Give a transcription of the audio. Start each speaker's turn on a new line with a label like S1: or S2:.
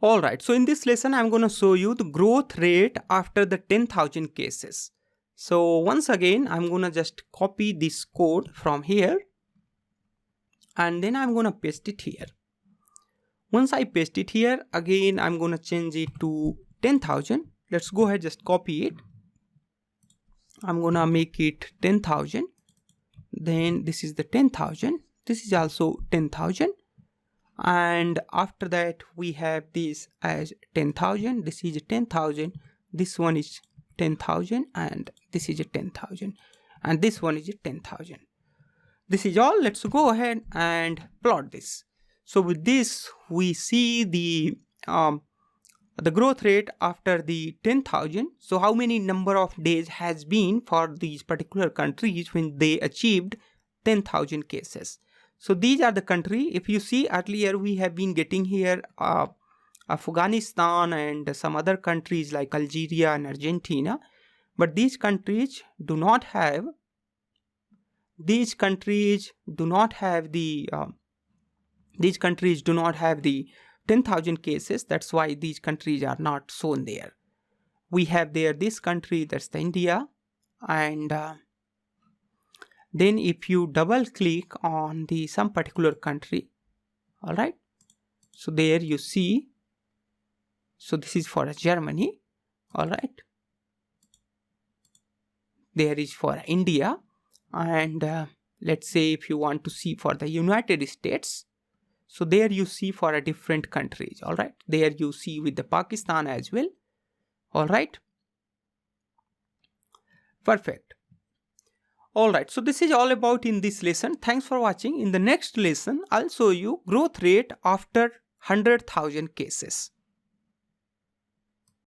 S1: Alright, so in this lesson, I'm going to show you the growth rate after the 10,000 cases. So once again, I'm going to just copy this code from here and then I'm going to paste it here. Once I paste it here, again, I'm going to change it to 10,000. Let's go ahead, just copy it. I'm going to make it 10,000. Then this is the 10,000. This is also 10,000. And after that, we have this as 10,000. This is 10,000. This one is 10,000 and this is 10,000. And this one is 10,000. This is all. Let's go ahead and plot this. So with this, we see the growth rate after the 10,000. So how many number of days has been for these particular countries when they achieved 10,000 cases. So these are the country. If you see earlier, we have been getting here Afghanistan and some other countries like Algeria and Argentina. But these countries do not have the 10,000 cases. That's why these countries are not shown there. We have there this country, that's the India. And then if you double click on the some particular country, all right, so there you see, so this is for Germany, all right, there is for India. And let's say if you want to see for the United States, so there you see for a different countries, all right, there you see with the Pakistan as well, all right, perfect. All right, so this is all about in this lesson. Thanks for watching. In the next lesson, I'll show you growth rate after 100,000 cases.